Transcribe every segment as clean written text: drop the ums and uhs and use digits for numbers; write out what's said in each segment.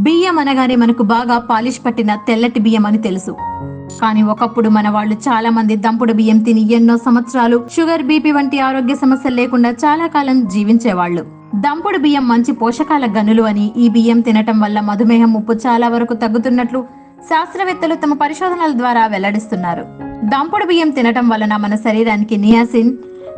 బియ్యం అనగానే మనకు బాగా పాలిష్ పట్టిన తెల్లటి బియ్యం అని తెలుసు. కానీ ఒకప్పుడు మన వాళ్ళు చాలా మంది దంపుడు బియ్యం తిని ఎన్నో సంవత్సరాలు షుగర్, బీపీ వంటి ఆరోగ్య సమస్యలు లేకుండా చాలా కాలం జీవించేవాళ్ళు. దంపుడు బియ్యం మంచి పోషకాల గనులు అని, ఈ బియ్యం తినటం వల్ల మధుమేహం ముప్పు చాలా వరకు తగ్గుతున్నట్లు శాస్త్రవేత్తలు తమ పరిశోధనల ద్వారా వెల్లడిస్తున్నారు. దంపుడు బియ్యం తినటం వలన మన శరీరానికి నియాసిన్,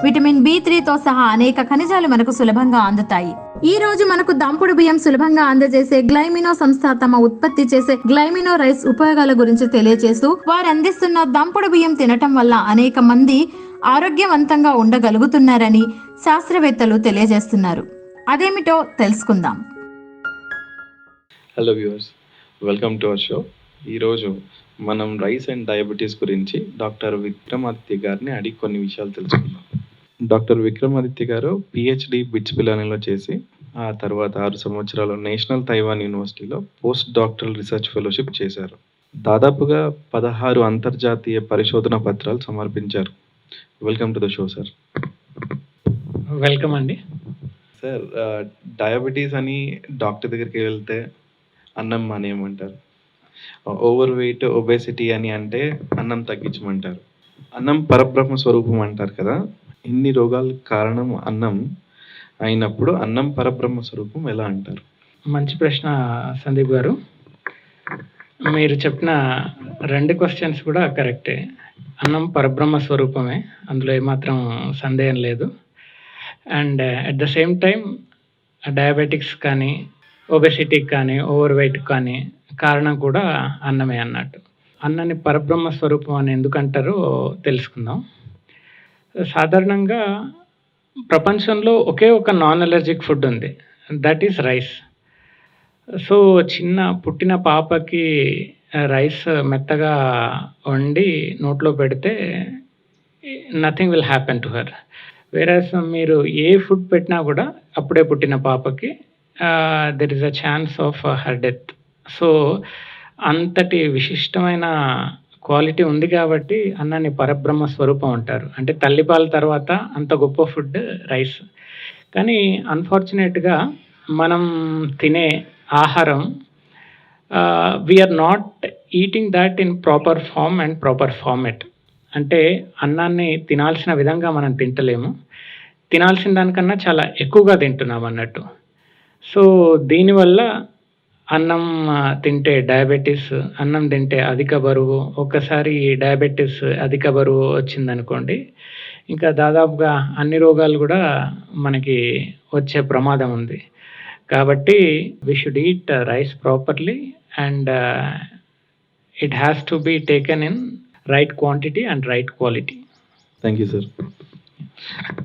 విటమిన్ B3తో సహా అనేక ఖనిజాలు మనకు సులభంగా అందుతాయి. ఈ రోజు మనకు దంపుడు బియ్యం సులభంగా అందజేసే గ్లైమినో సంస్థ తమ ఉత్పత్తి చేసే గ్లైమినో రైస్ ఉపయోగాల గురించి తెలియజేస్తూ, వారు అందిస్తున్న దంపుడు బియ్యం తినటం వల్ల అనేక మంది ఆరోగ్యవంతంగా ఉండగలుగుతున్నారని శాస్త్రవేత్తలు తెలియజేస్తున్నారు. అదేమిటో తెలుసుకుందాం. Hello viewers, welcome to our show. ఈరోజు మనం రైస్ అండ్ డయాబెటీస్ గురించి డాక్టర్ విక్రమాదిత్య గారిని అడిగి కొన్ని విషయాలు తెలుసుకుందాం. డాక్టర్ విక్రమాదిత్య గారు PhD బిట్స్ పిలానీలో చేసి ఆ తర్వాత 6 సంవత్సరాలు నేషనల్ తైవాన్ యూనివర్సిటీలో పోస్ట్ డాక్టరల్ రీసెర్చ్ ఫెలోషిప్ చేశారు. దాదాపుగా 16 అంతర్జాతీయ పరిశోధన పత్రాలు సమర్పించారు. Welcome to the show sir. Welcome అండి. సార్, డయాబెటీస్ అని డాక్టర్ దగ్గరికి వెళ్తే అన్నం మానేయమంటారు. ఓవర్ వెయిట్, ఒబేసిటీ అని అంటే అన్నం తగ్గించమంటారు. అన్నం పరబ్రహ్మ స్వరూపం అంటారు కదా. ఇన్ని రోగాలకు కారణం అన్నం అయినప్పుడు అన్నం పరబ్రహ్మ స్వరూపం ఎలా అంటారు? మంచి ప్రశ్న సందీప్ గారు. మీరు చెప్పిన 2 క్వశ్చన్స్ కూడా కరెక్టే. అన్నం పరబ్రహ్మ స్వరూపమే, అందులో ఏమాత్రం సందేహం లేదు. And at the same time diabetics కానీ, ఒబెసిటీకి కానీ, ఓవర్ వెయిట్ కానీ కారణం కూడా అన్నమే అన్నట్టు. అన్నాన్ని పరబ్రహ్మ స్వరూపం అని ఎందుకంటారో తెలుసుకుందాం. సాధారణంగా ప్రపంచంలో ఒకే ఒక నాన్ అలర్జిక్ ఫుడ్ ఉంది, దట్ ఈస్ రైస్. సో పుట్టిన పాపకి రైస్ మెత్తగా వండి నోట్లో పెడితే nothing will happen to her. Whereas మీరు ఏ ఫుడ్ పెట్టినా కూడా అప్పుడే పుట్టిన పాపకి there is a chance of her death. So అంతటి విశిష్టమైన క్వాలిటీ ఉంది కాబట్టి అన్నాన్ని పరబ్రహ్మ స్వరూపం అంటారు. అంటే తల్లిపాల తర్వాత అంత గొప్ప ఫుడ్ రైస్. కానీ అన్ఫార్చునేట్గా మనం తినే ఆహారం we are not eating that in proper form and proper format. అంటే అన్నాన్ని తినాల్సిన విధంగా మనం తింటలేము, తినాల్సిన దానికన్నా చాలా ఎక్కువగా తింటున్నాం అన్నట్టు. సో దీనివల్ల అన్నం తింటే డయాబెటీస్, అన్నం తింటే అధిక బరువు, ఒక్కసారి డయాబెటీస్ అధిక బరువు వచ్చిందనుకోండి, ఇంకా దాదాపుగా అన్ని రోగాలు కూడా మనకి వచ్చే ప్రమాదం ఉంది. కాబట్టి we should eat rice properly and it has to be taken in right quantity and right quality. Thank you sir.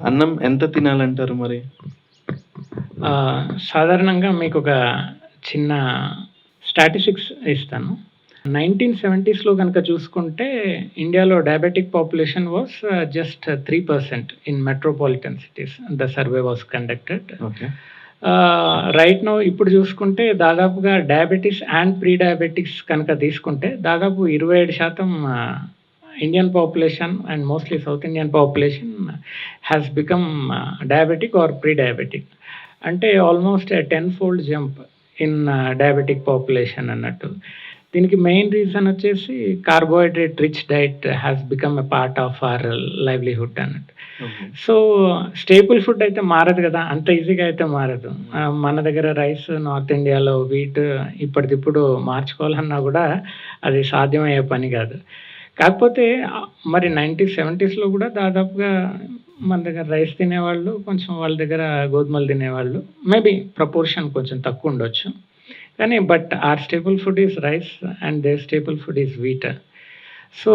అన్నం ఎంత తినాలంటారు మరి? సాధారణంగా మీకు ఒక చిన్న స్టాటిస్టిక్స్ ఇస్తాను. 1970s కనుక చూసుకుంటే ఇండియాలో diabetic population was just 3% in metropolitan cities. The survey was conducted. Right now ఇప్పుడు చూసుకుంటే దాదాపుగా డయాబెటీస్ అండ్ ప్రీ డయాబెటిక్స్ కనుక తీసుకుంటే దాదాపు 27% Indian population and mostly south Indian population has become diabetic or pre diabetic. అంటే almost 10-fold jump in diabetic population అన్నట్టు. దీనికి main reason వచ్చేసి carbohydrate rich diet has become a part of our livelihood అన్నట్టు. So staple food అయితే మారదు కదా, అంత ఈజీగా అయితే మారదు. మన దగ్గర రైస్, నార్త్ ఇండియాలో వీట్ ఇప్పటికిప్పుడు మార్చుకోవాలన్నా కూడా అది సాధ్యమయ్యే పని కాదు. కాకపోతే మరి 1970s కూడా దాదాపుగా మన దగ్గర రైస్ తినేవాళ్ళు, కొంచెం వాళ్ళ దగ్గర గోధుమలు తినేవాళ్ళు. మేబీ ప్రపోర్షన్ కొంచెం తక్కువ ఉండొచ్చు, కానీ but our staple food is rice and their staple food is wheat. So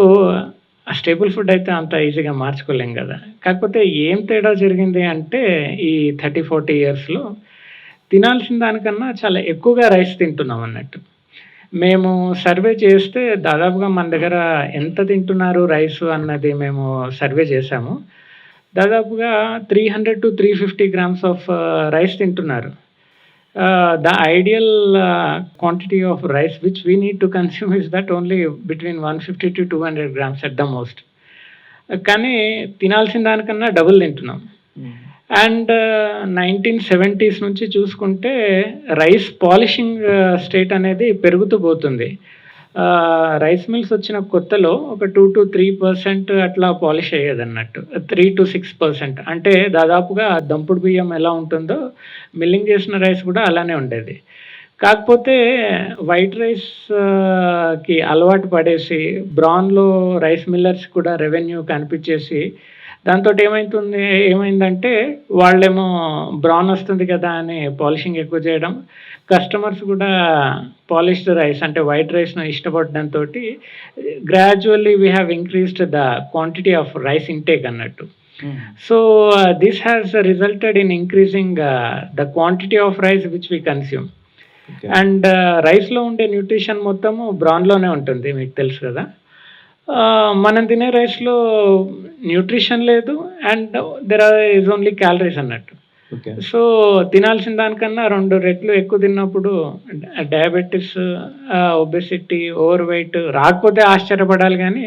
ఆ స్టేపుల్ ఫుడ్ అయితే అంత ఈజీగా మార్చుకోలేం కదా. కాకపోతే ఏం తేడా జరిగింది అంటే ఈ 30-40 ఇయర్స్లో తినాల్సిన దానికన్నా చాలా ఎక్కువగా రైస్ తింటున్నాం అన్నట్టు. మేము సర్వే చేస్తే దాదాపుగా మన దగ్గర ఎంత తింటున్నారు రైస్ అన్నది మేము సర్వే చేశాము. దాదాపుగా 300 to 350 grams ఆఫ్ రైస్ తింటున్నారు. The ideal quantity of rice which we need to consume is that only between 150 to 200 grams at the most. కానీ తినాల్సిన దానికన్నా డబుల్ తింటున్నాం. అండ్ 1970s నుంచి చూసుకుంటే రైస్ పాలిషింగ్ స్టేట్ అనేది పెరుగుతూ పోతుంది. రైస్ మిల్స్ వచ్చిన కొత్తలో ఒక 2-3% అట్లా పాలిష్ అయ్యేదన్నట్టు. 3-6%. అంటే దాదాపుగా దంపుడు బియ్యం ఎలా ఉంటుందో మిల్లింగ్ చేసిన రైస్ కూడా అలానే ఉండేది. కాకపోతే వైట్ రైస్‌కి అలవాటు పడేసి బ్రౌన్‌లో రైస్ మిల్లర్స్ కూడా రెవెన్యూ కనిపించేసి ఏమైందంటే వాళ్ళేమో బ్రౌన్ వస్తుంది కదా అని పాలిషింగ్ ఎక్కువ చేయడం, కస్టమర్స్ కూడా పాలిష్డ్ రైస్ అంటే వైట్ రైస్‌ను ఇష్టపడడంతో gradually we have increased the quantity of rice intake అన్నట్టు. So this has resulted in increasing the quantity of rice which we consume. And రైస్‌లో ఉండే న్యూట్రిషన్ మొత్తము బ్రౌన్‌లోనే ఉంటుంది, మీకు తెలుసు కదా. మనం తినే రైస్‌లో న్యూట్రిషన్ లేదు అండ్ ఈజ్ ఓన్లీ క్యాలరీస్ అన్నట్టు. ఓకే. సో తినాల్సిన దానికన్నా 2 రెట్లు ఎక్కువ తిన్నప్పుడు డయాబెటిస్, ఒబెసిటీ, ఓవర్ వెయిట్ రాకపోతే ఆశ్చర్యపడాలి కానీ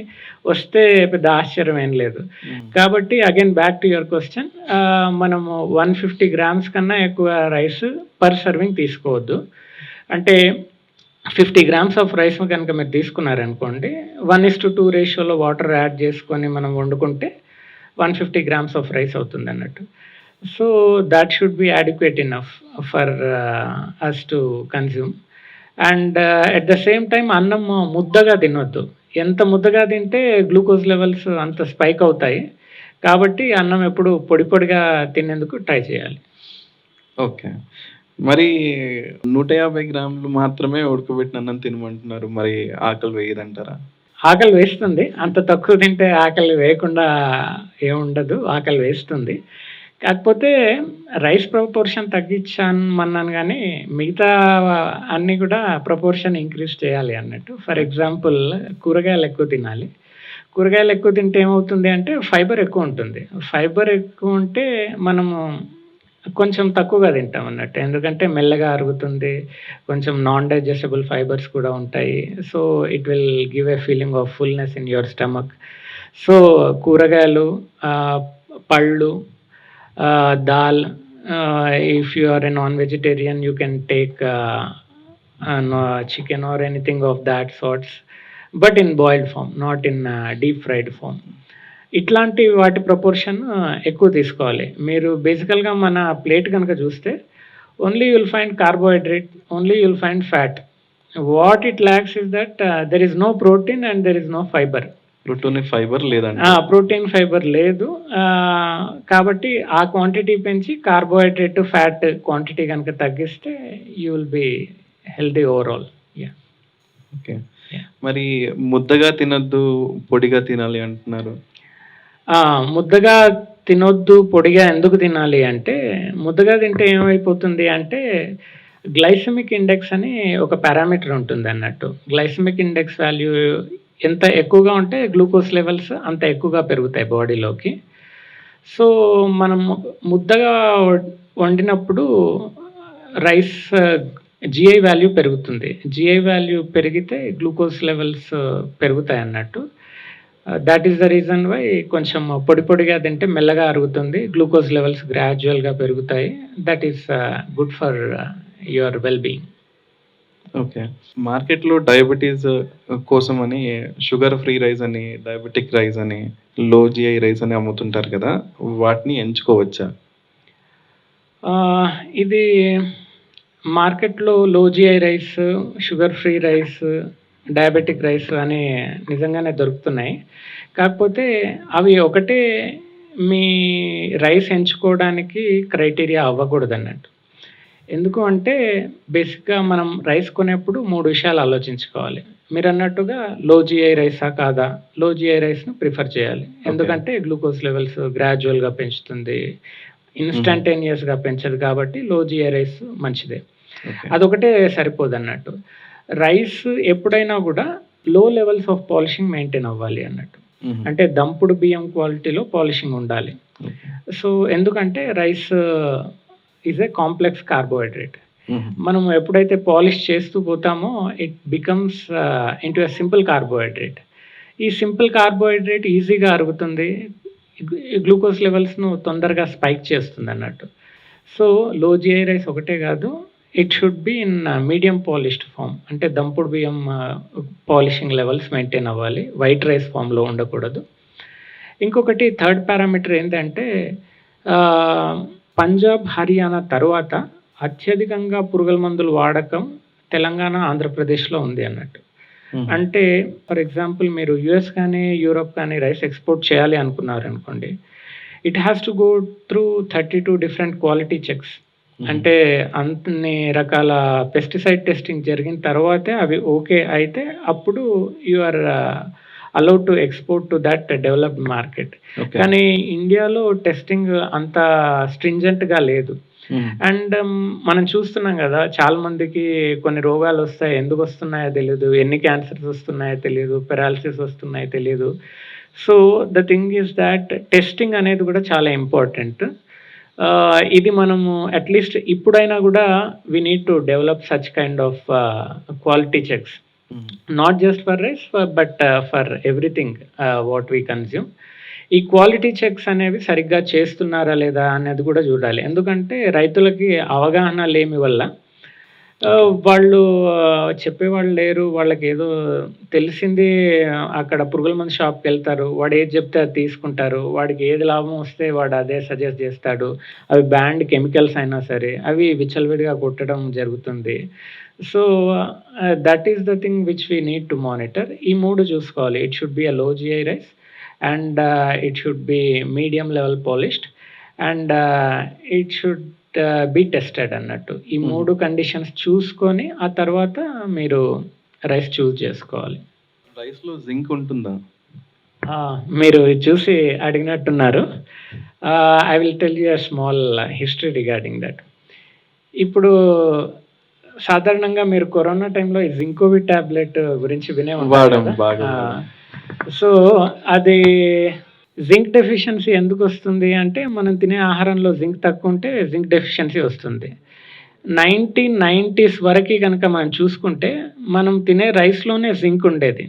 వస్తే పెద్ద ఆశ్చర్యం ఏం లేదు. కాబట్టి again back to your question, మనము 150 గ్రామ్స్ కన్నా ఎక్కువ రైస్ పర్ సర్వింగ్ తీసుకోవద్దు. అంటే 50 గ్రామ్స్ ఆఫ్ రైస్ కనుక మీరు తీసుకున్నారనుకోండి, 1:2 రేషియోలో వాటర్ యాడ్ చేసుకొని మనం వండుకుంటే 150 గ్రామ్స్ ఆఫ్ రైస్ అవుతుంది అన్నట్టు. So that should be adequate enough for us to consume. And at the same time అన్నం ముద్దగా తినొద్దు. ఎంత ముద్దగా తింటే గ్లూకోజ్ లెవెల్స్ అంత స్పైక్ అవుతాయి. కాబట్టి అన్నం ఎప్పుడు పొడి పొడిగా తినేందుకు ట్రై చేయాలి. ఓకే. మరి 150 గ్రాములు మాత్రమే ఉడకబెట్టిన అన్నం తినమంటున్నారు. మరి ఆకలి వేయదంటారా? ఆకలి వేస్తుంది. అంత తక్కువ తింటే ఆకలి వేయకుండా ఏముండదు, ఆకలి వేస్తుంది. కాకపోతే రైస్ ప్రపోర్షన్ తగ్గించమన్నాను కానీ మిగతా అన్నీ కూడా ప్రపోర్షన్ ఇంక్రీజ్ చేయాలి అన్నట్టు. ఫర్ ఎగ్జాంపుల్ కూరగాయలు ఎక్కువ తినాలి. కూరగాయలు ఎక్కువ తింటే ఏమవుతుంది అంటే ఫైబర్ ఎక్కువ ఉంటుంది. ఫైబర్ ఎక్కువ ఉంటే మనము కొంచెం తక్కువగా తింటాం అన్నట్టు. ఎందుకంటే మెల్లగా అరుగుతుంది. కొంచెం నాన్ డైజెస్టబుల్ ఫైబర్స్ కూడా ఉంటాయి. So it will give a feeling of fullness in your stomach. So కూరగాయలు, పళ్ళు, దాల్, if you are a non vegetarian you can take chicken or anything of that sorts, but in boiled form, not in deep fried form. ఇట్లాంటి వాటి proportion ఎక్కువ తీసుకోవాలి. మీరు బేసికల్‌గా మన ప్లేట్ కనుక చూస్తే only you will find carbohydrate, only you will find fat. What it lacks is that there is no protein and there is no fibre. Fibre లేదండి. ప్రోటీన్, ఫైబర్ లేదు. కాబట్టి ఆ క్వాంటిటీ పెంచి కార్బోహైడ్రేట్, ఫ్యాట్ క్వాంటిటీ కనుక తగ్గిస్తే you will be healthy overall. Yeah! Okay. మరి ముద్దగా తినొద్దు, పొడిగా తినాలి అంటున్నారు. ముద్దగా తినొద్దు, పొడిగా ఎందుకు తినాలి అంటే, ముద్దగా తింటే ఏమైపోతుంది అంటే గ్లైసెమిక్ ఇండెక్స్ అని ఒక పారామీటర్ ఉంటుంది అన్నట్టు. గ్లైసెమిక్ ఇండెక్స్ వాల్యూ ఎంత ఎక్కువగా ఉంటే గ్లూకోజ్ లెవెల్స్ అంత ఎక్కువగా పెరుగుతాయి బాడీలోకి. సో మనం ముద్దగా వండినప్పుడు రైస్ జీఐ వాల్యూ పెరుగుతుంది. జీఐ వాల్యూ పెరిగితే గ్లూకోజ్ లెవెల్స్ పెరుగుతాయి అన్నట్టు. That is the reason why కొంచెం పొడి పొడిగా తింటే మెల్లగా అరుగుతుంది. గ్లూకోజ్ లెవెల్స్ గ్రాడ్యువల్‌గా పెరుగుతాయి. That is good for your well being. Okay. మార్కెట్‌లో డయాబెటీస్ కోసమని షుగర్ ఫ్రీ రైస్ అని, డయాబెటిక్ రైస్ అని, లో జీఐ రైస్ అని అమ్ముతుంటారు కదా! వాటిని ఎంచుకోవచ్చా? ఇది మార్కెట్‌లో లో GI rice, sugar free rice, diabetic rice అని నిజంగానే దొరుకుతున్నాయి. కాకపోతే అవి ఒకటే మీ రైస్ ఎంచుకోవడానికి క్రైటీరియా అవ్వకూడదన్నట్టు. ఎందుకు అంటే బేసిక్‌గా మనం రైస్ కొనేప్పుడు 3 విషయాలు ఆలోచించుకోవాలి. మీరన్నట్టుగా లో జీఐ రైసా కాదా? లో జీఐ రైస్‌ను ప్రిఫర్ చేయాలి. ఎందుకంటే గ్లూకోజ్ లెవెల్స్ గ్రాడ్యువల్‌గా పెంచుతుంది. ఇన్‌స్టంటేనియస్‌గా పెంచదు కాబట్టి లో జీఐ రైస్ మంచిదే. ఓకే. అదొకటే సరిపోదన్నట్టు. రైస్ ఎప్పుడైనా కూడా లో లెవెల్స్ ఆఫ్ పాలిషింగ్ మెయింటైన్ అవ్వాలి అన్నట్టు. అంటే దంపుడు బియ్యం క్వాలిటీలో పాలిషింగ్ ఉండాలి. సో ఎందుకంటే rice is a complex carbohydrate. మనం ఎప్పుడైతే పాలిష్ చేస్తూ పోతామో it becomes into a simple carbohydrate. ఈ సింపుల్ కార్బోహైడ్రేట్ ఈజీగా అరుగుతుంది. గ్లూకోజ్ లెవెల్స్ను తొందరగా స్పైక్ చేస్తుంది అన్నట్టు. సో లో జిఐ రైస్ ఒకటే కాదు, it should be in medium polished form, అంటే దంపుడు బియ్యం పాలిషింగ్ లెవెల్స్ మెయింటైన్ అవ్వాలి, వైట్ రైస్ ఫామ్లో ఉండకూడదు. ఇంకొకటి థర్డ్ పారామీటర్ ఏంటంటే పంజాబ్, హర్యానా తర్వాత అత్యధికంగా పురుగుల మందుల వాడకం తెలంగాణ, ఆంధ్రప్రదేశ్లో ఉంది అన్నట్టు. అంటే ఫర్ ఎగ్జాంపుల్ మీరు యుఎస్ కానీ యూరోప్ కానీ రైస్ ఎక్స్పోర్ట్ చేయాలి అనుకున్నారు అనుకోండి, it has to go through 32 different quality checks. అంటే అన్ని రకాల పెస్టిసైడ్ టెస్టింగ్ జరిగిన తర్వాతే అవి ఓకే అయితే అప్పుడు you are allowed to export to that developed market. కానీ ఇండియాలో టెస్టింగ్ అంత స్ట్రింజెంట్గా లేదు. అండ్ మనం చూస్తున్నాం కదా, చాలా మందికి కొన్ని రోగాలు వస్తాయి, ఎందుకు వస్తున్నాయో తెలియదు, ఎన్ని క్యాన్సర్స్ వస్తున్నాయో తెలియదు, పెరాలసిస్ వస్తున్నాయో తెలియదు. So the thing is that testing అనేది కూడా చాలా ఇంపార్టెంట్. ఇది మనము అట్లీస్ట్ ఇప్పుడైనా కూడా we need to develop such kind of quality checks, not just for rice but for everything what we consume. ఈ క్వాలిటీ చెక్స్ అనేవి సరిగ్గా చేస్తున్నారా లేదా అనేది కూడా చూడాలి. ఎందుకంటే రైతులకి అవగాహన లేమి వల్ల వాళ్ళు చెప్పేవాళ్ళు లేరు, వాళ్ళకి ఏదో తెలిసింది అక్కడ పురుగుల మందు షాప్కి వెళ్తారు, వాడు ఏది చెప్తే అది తీసుకుంటారు, వాడికి ఏది లాభం వస్తే వాడు అదే సజెస్ట్ చేస్తాడు. అవి బ్యాండ్ కెమికల్స్ అయినా సరే అవి విచ్చలవిడిగా కొట్టడం జరుగుతుంది. So that is the thing which we need to monitor. ఈ మూడు చూసుకోవాలి. ఇట్ షుడ్ బి అ లో GI rice and it should be medium level polished and it should be tested అన్నట్టు. ఈ మూడు కండిషన్స్ చూసుకొని ఆ తర్వాత మీరు రైస్ చూస్ చేసుకోవాలి. రైస్లో జింక్ ఉంటుందా? మీరు చూసి అడిగినట్టున్నారు. I will tell you a small history regarding that. ఇప్పుడు సాధారణంగా మీరు కరోనా టైంలో ఈ జింకోవిడ్ టాబ్లెట్ గురించి వినే ఉంటారు కదా. సో అది జింక్ డెఫిషియన్సీ ఎందుకు వస్తుంది అంటే, మనం తినే ఆహారంలో జింక్ తక్కువ ఉంటే జింక్ డెఫిషియన్సీ వస్తుంది. 1990s వరకు కనుక మనం చూసుకుంటే మనం తినే రైస్లోనే జింక్ ఉండేది.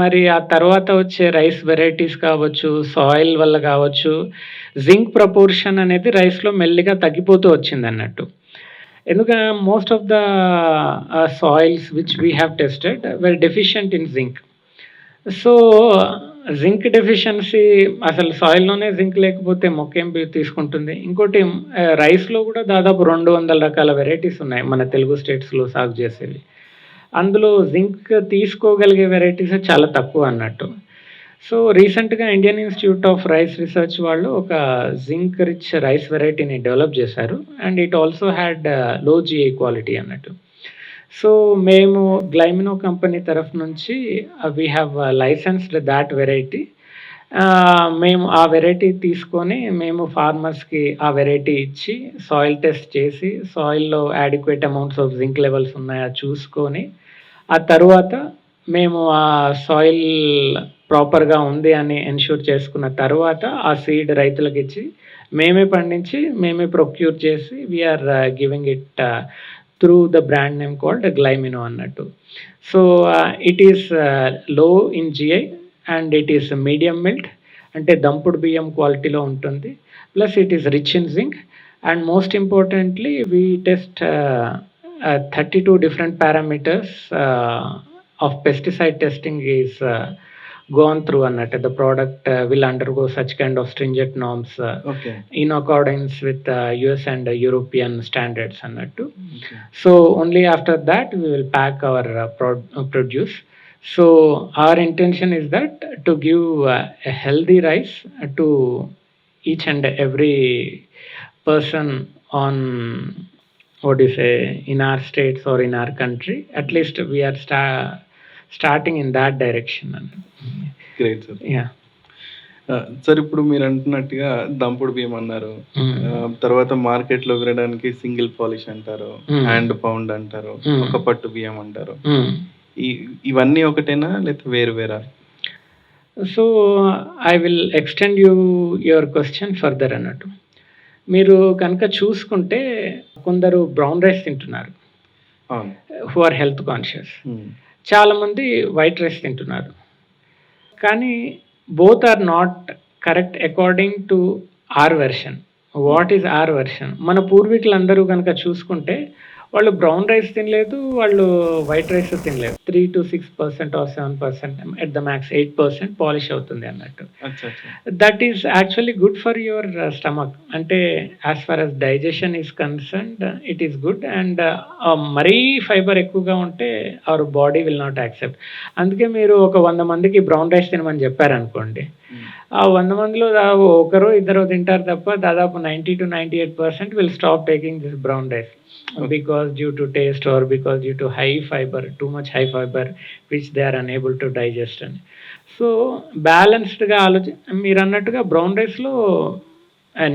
మరి ఆ తర్వాత వచ్చే రైస్ వెరైటీస్ కావచ్చు, సాయిల్ వల్ల కావచ్చు, జింక్ ప్రపోర్షన్ అనేది రైస్లో మెల్లిగా తగ్గిపోతూ వచ్చింది అన్నట్టు. ఎందుకంటే most of the soils which we have tested where deficient in zinc. So zinc deficiency, అసలు సాయిల్లోనే జింక్ లేకపోతే మొక్కేం తీసుకుంటుంది. ఇంకోటి రైస్లో కూడా దాదాపు 200 రకాల వెరైటీస్ ఉన్నాయి మన తెలుగు స్టేట్స్లో సాగు చేసేవి. అందులో జింక్ తీసుకోగలిగే వెరైటీస్ చాలా తక్కువ అన్నట్టు. సో రీసెంట్గా Indian institute of rice research వాళ్ళు ఒక జింక్ రిచ్ రైస్ వెరైటీని డెవలప్ చేశారు అండ్ ఇట్ ఆల్సో హ్యాడ్ లో జిఐ క్వాలిటీ అన్నట్టు. సో మేము గ్లైమినో కంపెనీ తరఫు నుంచి we have licensed that variety. మేము ఆ వెరైటీ తీసుకొని మేము ఫార్మర్స్కి ఆ వెరైటీ ఇచ్చి సాయిల్ టెస్ట్ చేసి సాయిల్లో adequate amounts of zinc levels ఉన్నాయా చూసుకొని ఆ తర్వాత మేము ఆ సాయిల్ ప్రాపర్గా ఉంది అని ఎన్ష్యూర్ చేసుకున్న తర్వాత ఆ సీడ్ రైతులకు ఇచ్చి మేమే పండించి మేమే ప్రొక్యూర్ చేసి we are giving it through the brand name called Glymino అన్నట్టు. So it is low in GI and it is medium milled, అంటే దంపుడు బియ్యం క్వాలిటీలో ఉంటుంది, plus it is rich in zinc and most importantly we test 32 different parameters of pesticide testing is gone through అన్నట్టు. The product will undergo such kind of stringent norms in accordance with US and European standards అన్నట్టు. So only after that we will pack our produce. So our intention is that to give a healthy rice to each and every person on what do you say in our states or in our country. At least we are starting in that direction. Great sir. Yeah sir, ఇప్పుడు మీరు అంటున్నట్టుగా దంపుడు బియ్యం అన్నారు, తర్వాత మార్కెట్లో వినడానికి single polish అంటారు, hand pound అంటారు, ఒక పట్టు బియ్యం అంటారు. ఇవన్నీ ఒకటేనా లేకపోతే వేరు వేరా? So I will extend your question further అన్నట్టు. మీరు కనుక చూసుకుంటే కొందరు బ్రౌన్ రైస్ తింటున్నారు హూ ఆర్ హెల్త్ కాన్షియస్, చాలామంది వైట్ రైస్ తింటున్నారు. కానీ both are not correct according to our version. What is our version? మన పూర్వీకులందరూ కనుక చూసుకుంటే వాళ్ళు బ్రౌన్ రైస్ తినలేదు, వాళ్ళు వైట్ రైస్ తినలేదు. 3-6% or 7% at the max 8% polish అవుతుంది అన్నట్టు. That is actually good for your stomach. అంటే as far as digestion is concerned it is good. And మరీ ఫైబర్ ఎక్కువగా ఉంటే our body will not accept. అందుకే మీరు ఒక 100 మందికి బ్రౌన్ రైస్ తినమని చెప్పారనుకోండి, ఆ 100 మందిలో ఒకరు ఇద్దరు తింటారు తప్ప దాదాపు 90-98% will stop taking this brown rice because due to taste or because due to high fiber, too much high fiber which they are unable to digest. And so balanced గా మీరు అన్నట్టుగా బ్రౌన్ రైస్ లో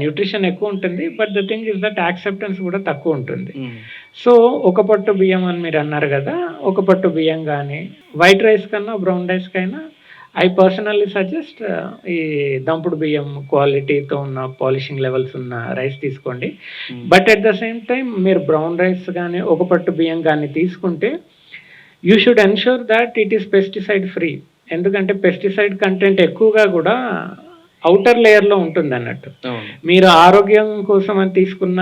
nutrition ఎక్కువ ఉంటుంది, but the thing is that acceptance కూడా తక్కువ ఉంటుంది. So ఒక పట్టు బియ్యం అని మీరు అన్నారు కదా, ఒక పట్టు బియ్యం కానీ వైట్ రైస్ కన్నా బ్రౌన్ రైస్ కైనా ఐ పర్సనల్లీ సజెస్ట్ ఈ దంపుడు బియ్యం క్వాలిటీతో ఉన్న పాలిషింగ్ లెవెల్స్ ఉన్న రైస్ తీసుకోండి. But at the same time మీరు బ్రౌన్ రైస్ కానీ ఒక పట్టు బియ్యం కానీ తీసుకుంటే you should ensure that it is pesticide free. ఎందుకంటే పెస్టిసైడ్ కంటెంట్ ఎక్కువగా కూడా అవుటర్ లేయర్లో ఉంటుంది అన్నట్టు. మీరు ఆరోగ్యం కోసం అని తీసుకున్న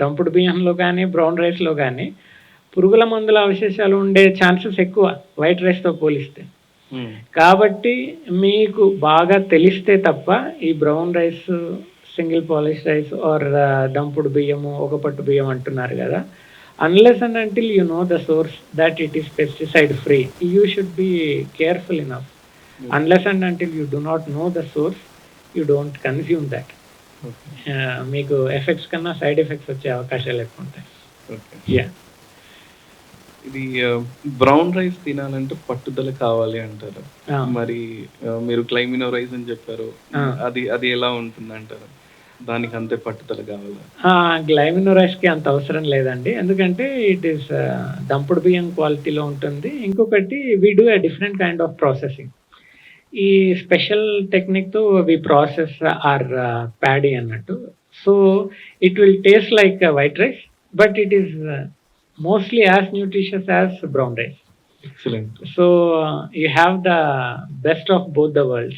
దంపుడు బియ్యంలో కానీ బ్రౌన్ రైస్లో కానీ పురుగుల మందుల అవశేషాలు ఉండే ఛాన్సెస్ ఎక్కువ వైట్ రైస్తో పోలిస్తే. కాబట్టి మీకు బాగా తెలిస్తే తప్ప ఈ brown rice, single polish rice or దంపుడు బియ్యము, ఒక పట్టు బియ్యం అంటున్నారు కదా, unless and until you know the source that it is pesticide free, you should be careful enough. Unless and until you do not know the source, you don't consume that. మీకు effects కన్నా side effects వచ్చే అవకాశాలు ఎక్కువ ఉంటాయి. Yeah, ఇది brown rice తినాలంటే పట్టుదల కావాలి అంటారు. మరి మీరు క్లైమినో రైస్ అని చెప్పారు, అది ఎలా ఉంటుంది అంటారు? దానికి అంతే పట్టుదల కావాలా? గ్లైమినో రైస్ కి అంత అవసరం లేదండి, ఎందుకంటే ఇట్ ఈస్ దంపుడు బియ్యం క్వాలిటీలో ఉంటుంది. ఇంకొకటి we do a different kind of processing. ఈ స్పెషల్ టెక్నిక్ తో వి ప్రాసెస్ ఆర్ ప్యాడీ అన్నట్టు. So it will taste like white rice, but it is mostly as nutritious as brown rice. Excellent. So you have the best of both the worlds.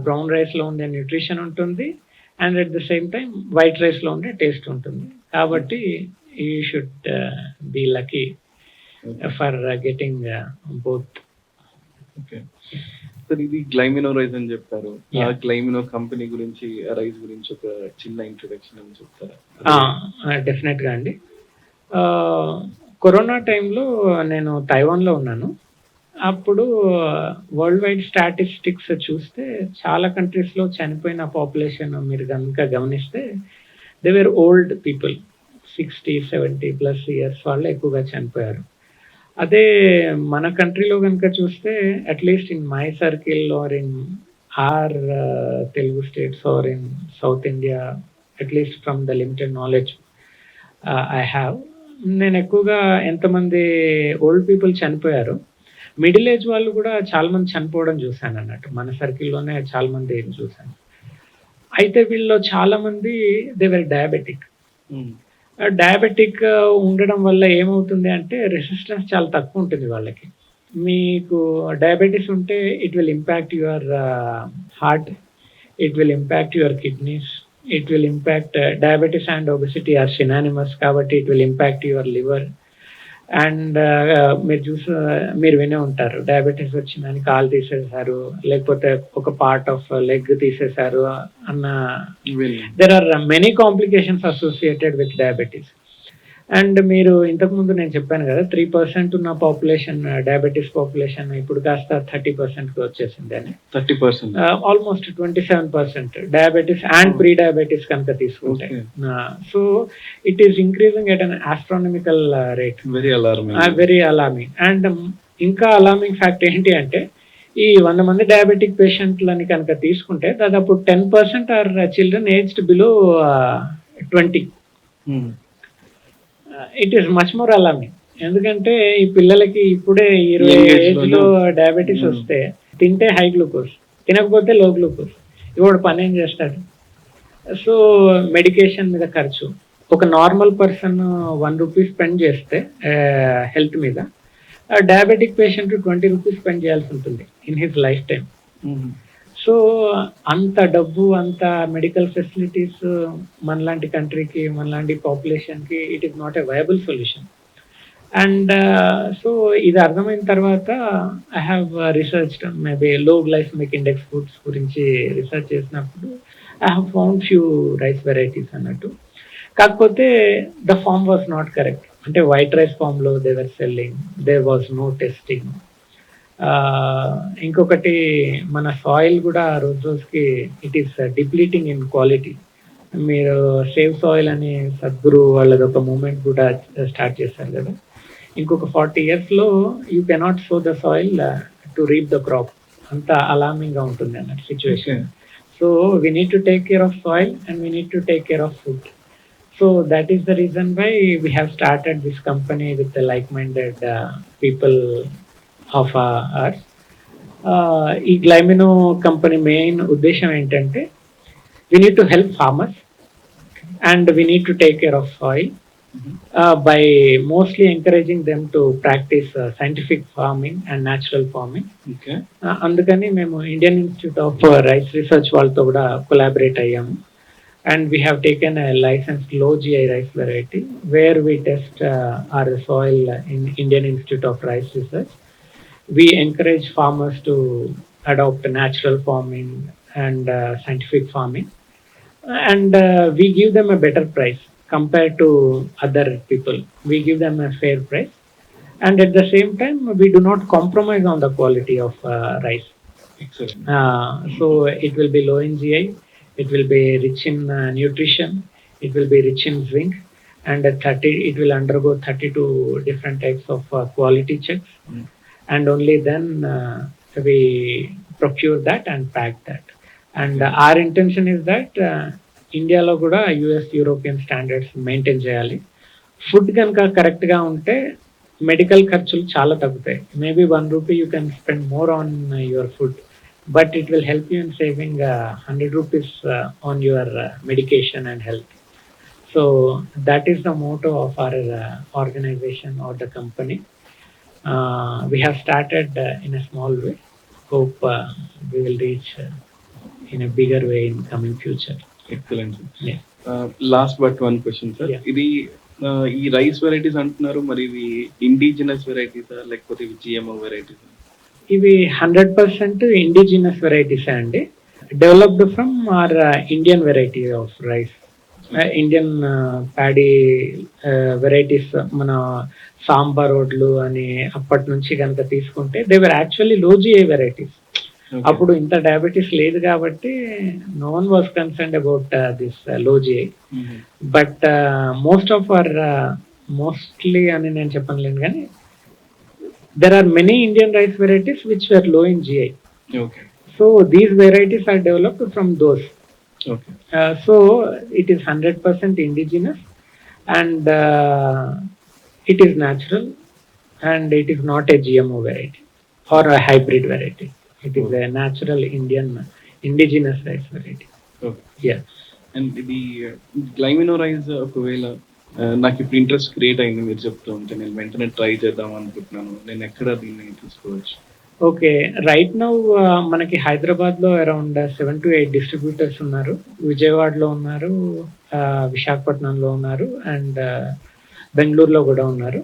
Brown rice లో ఉండే nutrition ఉంటుంది, and at the same time white rice లో ఉండే taste ఉంటుంది. కాబట్టి you should be lucky for getting both. Okay sir, ఇది Glymino rice అని చెప్పారు. ఆ గ్లైమినో కంపెనీ గురించి, రైస్ గురించి ఒక చిన్న ఇంట్రొడక్షన్ అని చెప్తారా? డెఫినెట్ గా అండి. కరోనా టైంలో నేను తైవాన్లో ఉన్నాను. అప్పుడు వరల్డ్ వైడ్ స్టాటిస్టిక్స్ చూస్తే చాలా కంట్రీస్లో చనిపోయిన పాపులేషన్ మీరు కనుక గమనిస్తే they were old people, 60-70+ years వాళ్ళు ఎక్కువగా చనిపోయారు. అదే మన కంట్రీలో కనుక చూస్తే at least in my circle or in our Telugu states or in South India, at least from the limited knowledge I have, నేను ఎక్కువగా ఎంతమంది ఓల్డ్ పీపుల్ చనిపోయారు, మిడిల్ ఏజ్ వాళ్ళు కూడా చాలా మంది చనిపోవడం చూశాను అన్నట్టు. మన సర్కిల్లోనే చాలా మంది చూశాను. అయితే వీళ్ళలో చాలా మంది దే వర్ డయాబెటిక్. డయాబెటిక్ ఉండడం వల్ల ఏమవుతుంది అంటే రెసిస్టెన్స్ చాలా తక్కువ ఉంటుంది వాళ్ళకి. మీకు డయాబెటీస్ ఉంటే it will impact your heart, it will impact your kidneys, it will impact diabetes and obesity are synonymous, కాబట్టి it will impact your liver. And మీరు వినే ఉంటారు, డయాబెటీస్ వచ్చిందని కాలు తీసేశారు, లేకపోతే ఒక పార్ట్ ఆఫ్ లెగ్ తీసేశారు అన్న. There are many complications associated with diabetes. And మీరు ఇంతకుముందు నేను చెప్పాను కదా 3% ఉన్న పాపులేషన్, డయాబెటీస్ పాపులేషన్ ఇప్పుడు కాస్త 30%కి వచ్చేసింది అని. 30%, almost 27% diabetes and pre diabetes కనుక తీసుకుంటే. So it is increasing at an astronomical rate. Very alarming. And ఇంకా అలార్మింగ్ ఫ్యాక్ట్ ఏంటి అంటే ఈ 100 మంది డయాబెటిక్ పేషెంట్లని కనుక తీసుకుంటే దాదాపు 10% our children aged below 20. It is much more alarming. ఎందుకంటే ఈ పిల్లలకి ఇప్పుడే 20 ఏజ్ లో డయాబెటీస్ వస్తే తింటే హై గ్లూకోజ్, తినకపోతే లో గ్లూకోజ్. ఇవాడు పని ఏం చేస్తాడు? సో మెడికేషన్ మీద ఖర్చు, ఒక నార్మల్ పర్సన్ 1 రూపీ స్పెండ్ చేస్తే హెల్త్ మీద, డయాబెటిక్ పేషెంట్ 20 రూపీస్ స్పెండ్ చేయాల్సి ఉంటుంది in his life time. So అంత డబ్బు, అంత మెడికల్ ఫెసిలిటీస్ మనలాంటి కంట్రీకి, మనలాంటి పాపులేషన్‌కి it is not a viable solution. And so ఇది అర్థమైన తర్వాత I have researched maybe low glycemic index foods గురించి రిసర్చ్ చేసినప్పుడు I have found few rice varieties అన్నట్టు. కాకపోతే the form was not correct. అంటే వైట్ రైస్ ఫార్మ్‌లో they were selling. There was no testing. ఇంకొకటి మన సాయిల్ కూడా రోజు రోజుకి it is depleting in quality. మీరు సేవ్ సాయిల్ అని సద్గురు వాళ్ళది ఒక మూవ్‌మెంట్ కూడా స్టార్ట్ చేశారు కదా! ఇంకొక 40 ఇయర్స్‌లో you cannot so the soil to reap the crop. అంత అలార్మింగ్‌గా ఉంటుంది అన్నట్టు situation. So we need to take care of soil and we need to take care of food. So that is the reason why we have started this company with the like-minded people of ours. ఈ గ్లైమినో company main ఉద్దేశం ఏంటంటే we need to help farmers and we need to take care of soil by mostly encouraging them to practice scientific farming and natural farming. Okay. అందుకని మేము Indian institute of rice research వాళ్ళతో కూడా collaborate అయ్యాము. And we have taken a licensed low GI rice variety where we test our soil in Indian Institute of Rice Research. We encourage farmers to adopt natural farming and scientific farming, and we give them a better price compared to other people. We give them a fair price, and at the same time we do not compromise on the quality of rice. Excellent. So it will be low in GI. It will be rich in nutrition. It will be rich in zinc, and it will undergo 32 different types of quality checks. Mm. And only then we procure that and pack that. And our intention is that India lo kuda US European standards maintain cheyali. Food ganaka correct ga unte medical kharchulu chaala tagutayi. Maybe 1 rupee you can spend more on your food, but it will help you in saving 100 rupees on your medication and health. So that is the motto of our organization or the company. We have started in a small way. Hope we will reach in a bigger way in coming future. Excellent. Yeah. Last but one question sir. Yeah. ఇది ఈ rice varieties అంటున్నారు, మరి ఇవి indigenous వెరైటీసా లేకపోతే ఇవి GMO వెరైటీసా? ఇవి 100% indigenous varieties అండి. Developed from our Indian variety of rice. Indian paddy varieties మన సాంబార్ రోడ్లు అని అప్పటి నుంచి కనుక తీసుకుంటే they were actually low GI varieties. అప్పుడు ఇంత డయాబెటీస్ లేదు కాబట్టి no one was concerned about this low GI. But most of our mostly అని నేను చెప్పలేను కానీ there are many Indian rice varieties which were low in GI. Okay. So these varieties are developed from those. Okay. So it is 100% indigenous, and it is natural, and it is not a GMO variety or a hybrid variety. It is a natural indigenous rice variety. Okay. Yeah. And ఇది Glymino rice ఒకవేళ నాకు ఇప్పుడు interest create అయింది మీరు చెప్తూ ఉంటే, నేను వెంటనే ట్రై చేద్దాం అనుకుంటున్నాను. నేను ఎక్కడ దీన్ని తీసుకోవచ్చు? ఓకే, రైట్ నౌ మనకి హైదరాబాద్లో అరౌండ్ 7 to 8 డిస్ట్రిబ్యూటర్స్ ఉన్నారు. విజయవాడలో ఉన్నారు, విశాఖపట్నంలో ఉన్నారు, అండ్ బెంగళూరులో కూడా ఉన్నారు.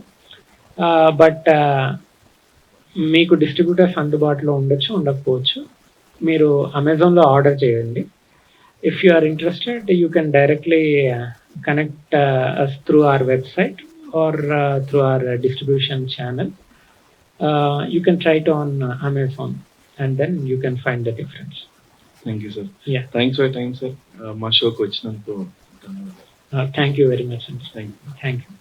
బట్ మీకు డిస్ట్రిబ్యూటర్స్ అందుబాటులో ఉండొచ్చు, ఉండకపోవచ్చు. మీరు అమెజాన్లో ఆర్డర్ చేయండి. If you are interested, you can directly connect us through our website or through our distribution channel. You can try it on Amazon, and then you can find the difference. Thank you sir. Yeah. Thanks for time sir. మా షోకి వచ్చినందుకు ధన్యవాదాలు. Thank you very much. Thank you. Thank you.